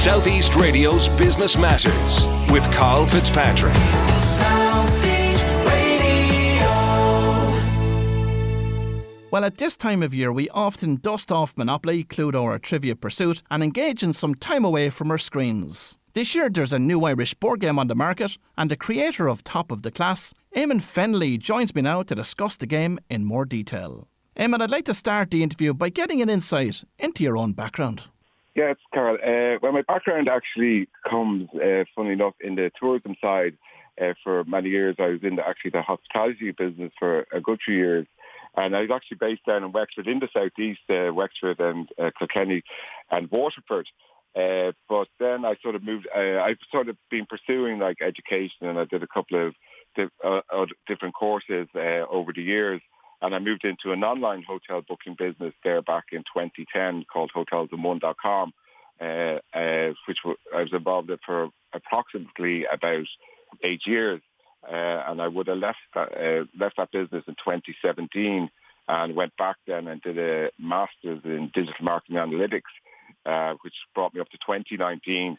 Southeast Radio's Business Matters with Carl Fitzpatrick. Southeast Radio. Well, at this time of year, we often dust off Monopoly, Cluedo or Trivia Pursuit and engage in some time away from our screens. This year, there's a new Irish board game on the market, and the creator of Top of the Class, Eamon Fennelly, joins me now to discuss the game in more detail. Eamon, I'd like to start the interview by getting an insight into your own background. Yes, Carl. Well, my background actually comes, funnily enough, in the tourism side. For many years, I was in the hospitality business for a good few years. And I was actually based down in Wexford, in the southeast, Wexford and Kilkenny and Waterford. But then I sort of moved, I've sort of been pursuing like education, and I did a couple of different courses over the years. And I moved into an online hotel booking business there back in 2010 called hotelsin1.com, which I was involved in for approximately about 8 years. And I would have left that business in 2017 and went back then and did a master's in digital marketing analytics, which brought me up to 2019.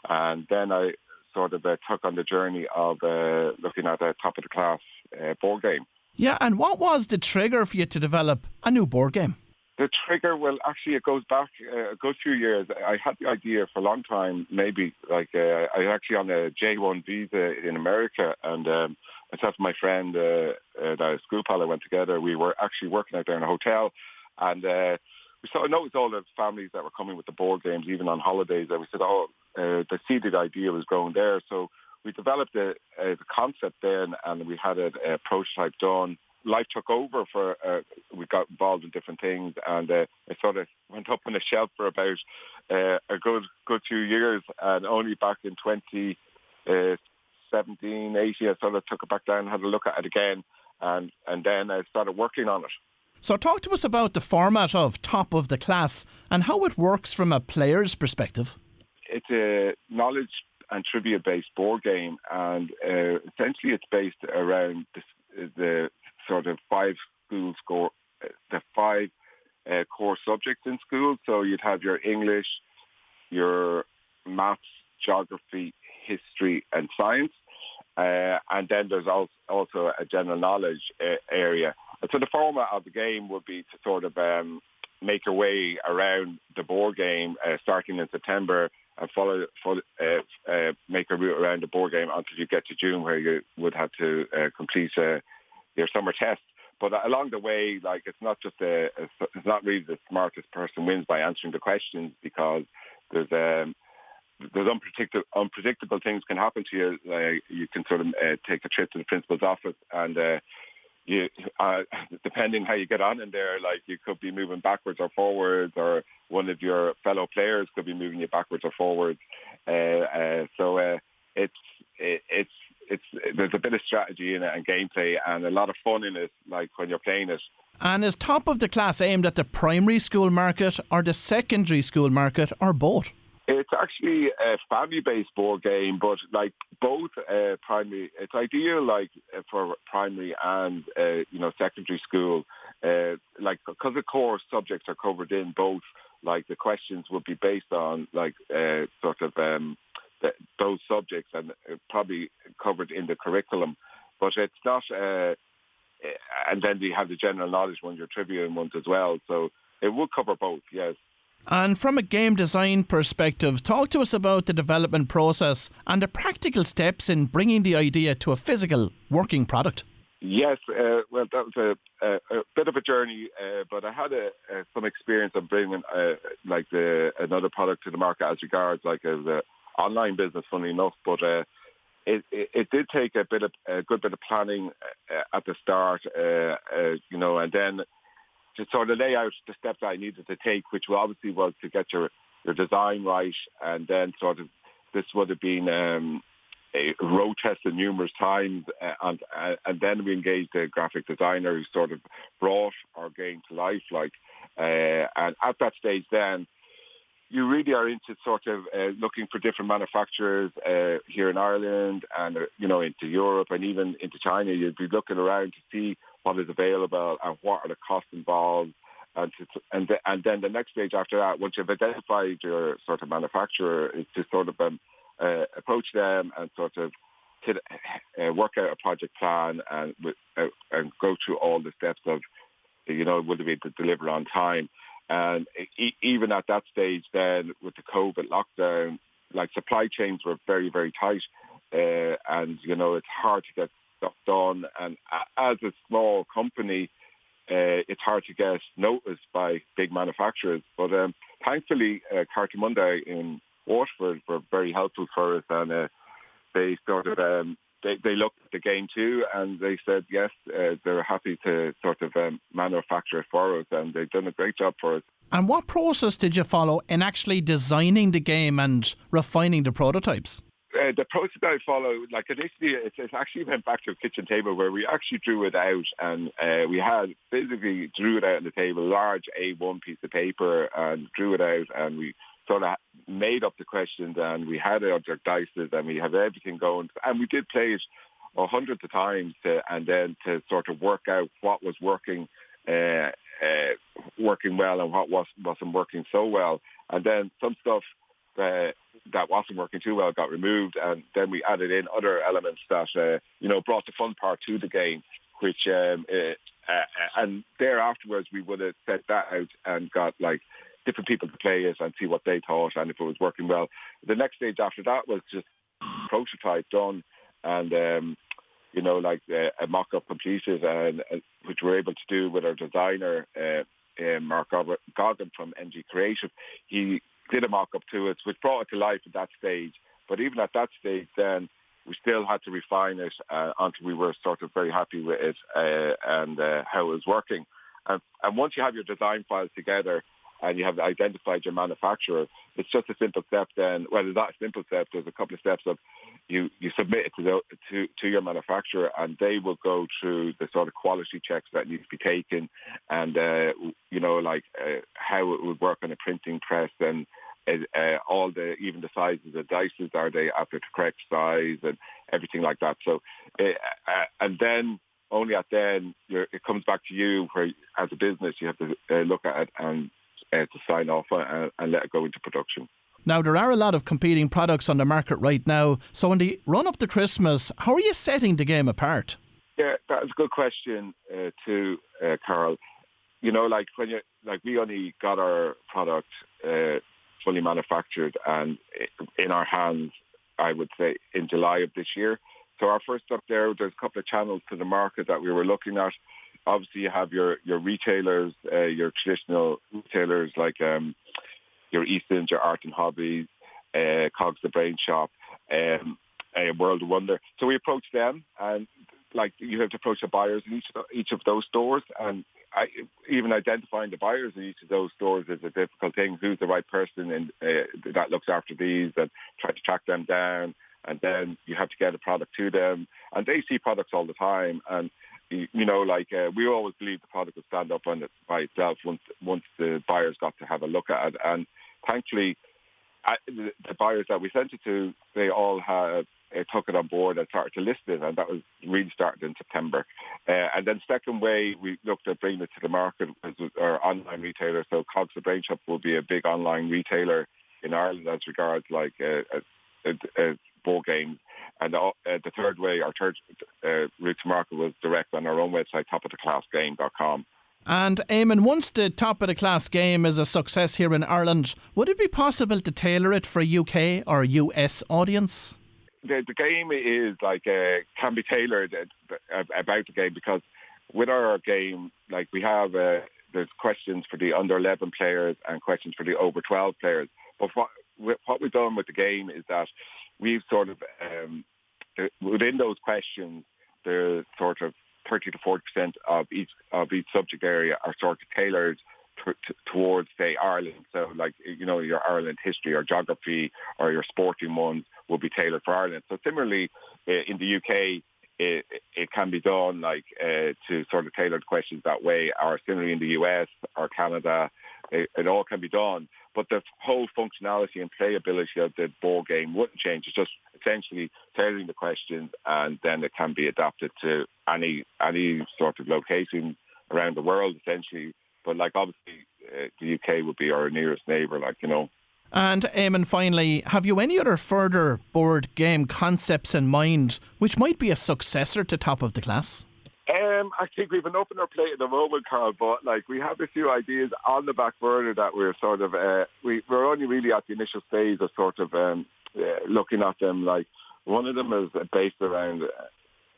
And then I sort of took on the journey of looking at a top of the class board game. Yeah, and what was the trigger for you to develop a new board game? The trigger, well, actually, it goes back a good few years. I had the idea for a long time, maybe, I was actually on a J1 visa in America, and myself and my friend, the school pal I went together, we were actually working out there in a hotel, and we sort of noticed all the families that were coming with the board games, even on holidays, and we said, the seeded idea was growing there, so we developed the concept then, and we had a prototype done. Life took over we got involved in different things, and it sort of went up on the shelf for about a good 2 years, and only back in 2017, 18, I sort of took it back down, had a look at it again, and then I started working on it. So talk to us about the format of Top of the Class and how it works from a player's perspective. It's a knowledge and trivia-based board game, and essentially it's based around the sort of five core subjects in school. So you'd have your English, your maths, geography, history, and science, and then there's also a general knowledge area. And so the format of the game would be to sort of make your way around the board game starting in September, and make a route around the board game until you get to June, where you would have to complete your summer test. But along the way, like, it's not just it's not really the smartest person wins by answering the questions, because there's unpredictable things can happen to you. You can sort of take a trip to the principal's office, and you depending how you get on in there, like, you could be moving backwards or forwards, or one of your fellow players could be moving you backwards or forwards. So there's a bit of strategy in it and gameplay, and a lot of fun in it, like when you're playing it. And is Top of the Class aimed at the primary school market or the secondary school market, or both? It's actually a family-based board game, but like both primary. It's ideal like for primary and secondary school, like, because the core subjects are covered in both. Like, the questions would be based on like those subjects, and probably covered in the curriculum. But it's not. And then you have the general knowledge ones, your trivia ones as well. So it will cover both. Yes. And from a game design perspective, talk to us about the development process and the practical steps in bringing the idea to a physical working product. Yes, well, that was a bit of a journey, but I had some experience of bringing another product to the market as regards like as an online business, funnily enough. But it did take a good bit of planning at the start, and then to sort of lay out the steps I needed to take, which obviously was to get your design right, and then sort of this would have been road tested numerous times, and then we engaged a graphic designer who sort of brought our game to life. And at that stage, then you really are into sort of looking for different manufacturers here in Ireland, and into Europe, and even into China. You'd be looking around to see what is available and what are the costs involved, And then the next stage after that, once you've identified your sort of manufacturer, is to sort of approach them and sort of work out a project plan and go through all the steps of, will they be able to deliver on time. And even at that stage then, with the COVID lockdown, like supply chains were very, very tight. And, it's hard to get stuff done. And as a small company, it's hard to get noticed by big manufacturers. But thankfully, Cartamundi in Waterford were very helpful for us. And they sort of... They looked at the game too, and they said yes, they're happy to sort of manufacture it for us, and they've done a great job for us. And what process did you follow in actually designing the game and refining the prototypes? The process I followed, like initially, it actually went back to a kitchen table where we actually drew it out, and we had physically drew it out on the table, large A1 piece of paper, and drew it out, and we sort of made up the questions, and we had our dices, and we had everything going, and we did play it hundreds of times, and then to sort of work out what was working well and what wasn't working so well, and then some stuff that wasn't working too well got removed, and then we added in other elements that brought the fun part to the game, which and there afterwards we would have set that out and got like different people to play it and see what they thought and if it was working well. The next stage after that was just prototype done and, a mock-up completed, and which we're able to do with our designer, Mark Goggin from NG Creative. He did a mock-up to it, which brought it to life at that stage. But even at that stage then, we still had to refine it until we were sort of very happy with it and how it was working. And once you have your design files together, and you have identified your manufacturer, it's just a simple step then. Well, it's not a simple step. There's a couple of steps of you submit it to your manufacturer, and they will go through the sort of quality checks that need to be taken, and how it would work on a printing press, and even the sizes of dices, are they after the correct size, and everything like that. So, and then only at then it comes back to you, where as a business you have to look at it and to sign off and let it go into production. Now, there are a lot of competing products on the market right now. So in the run-up to Christmas, how are you setting the game apart? Yeah, that's a good question too, Carl. We only got our product fully manufactured and in our hands, I would say, in July of this year. So our first step there's a couple of channels to the market that we were looking at. Obviously, you have your retailers, your traditional retailers like your Easton's, your Art and Hobbies, Cogs the Brain Shop, World of Wonder. So we approached them, and you have to approach the buyers in each of those stores. And even identifying the buyers in each of those stores is a difficult thing. Who's the right person that looks after these, and try to track them down. And then you have to get a product to them, and they see products all the time. And we always believed the product would stand up on it by itself once the buyers got to have a look at it. And thankfully, the buyers that we sent it to, they all have took it on board and started to list it, and that was really started in September. And then second way, we looked at bringing it to the market was our online retailer. So Cogs the Brain Shop will be a big online retailer in Ireland as regards board games. And the third way, our third route to market was direct on our own website, topoftheclassgame.com. And Eamon, once the Top of the Class game is a success here in Ireland, would it be possible to tailor it for a UK or US audience? The game is can be tailored about the game, because with our game, we have there's questions for the under 11 players and questions for the over 12 players. But what we've done with the game is that we've sort of within those questions, the sort of 30 to 40% of each subject area are sort of tailored towards, say, Ireland. So, your Ireland history or geography or your sporting ones will be tailored for Ireland. So, similarly, in the UK, it can be done to sort of tailored questions that way. Or similarly in the US or Canada, it all can be done. But the whole functionality and playability of the board game wouldn't change. It's just essentially tailoring the questions, and then it can be adapted to any sort of location around the world, essentially. But like obviously the UK would be our nearest neighbour, like, you know. And Eamon, finally, have you any other further board game concepts in mind which might be a successor to Top of the Class? I think we've an open our plate at the moment, Carl, but like we have a few ideas on the back burner that we're sort of we're only really at the initial stage of sort of looking at them. Like one of them is based around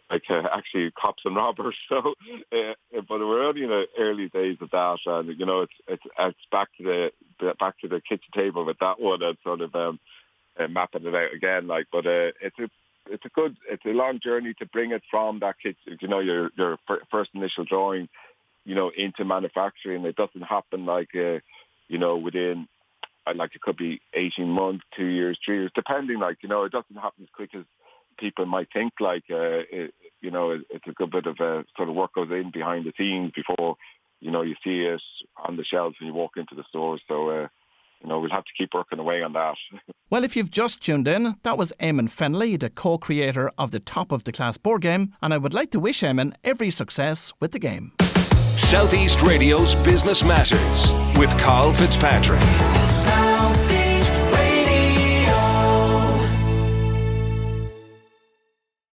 actually cops and robbers. So, but we're only in the early days of that, and you know it's back to the kitchen table with that one and sort of mapping it out again. Like, but it's a long journey to bring it from that kitchen, you know, your first initial drawing, you know, into manufacturing. It doesn't happen like you know, within like it could be 18 months, 2 years, 3 years, depending. Like, you know, it doesn't happen as quick as people might think. Like you know, it's a good bit of sort of work goes in behind the scenes before, you know, you see it on the shelves when you walk into the stores. So you know, we'll have to keep working away on that. Well, if you've just tuned in, that was Eamon Fennelly, the co-creator of the Top of the Class board game, and I would like to wish Eamon every success with the game. Southeast Radio's Business Matters with Carl Fitzpatrick. South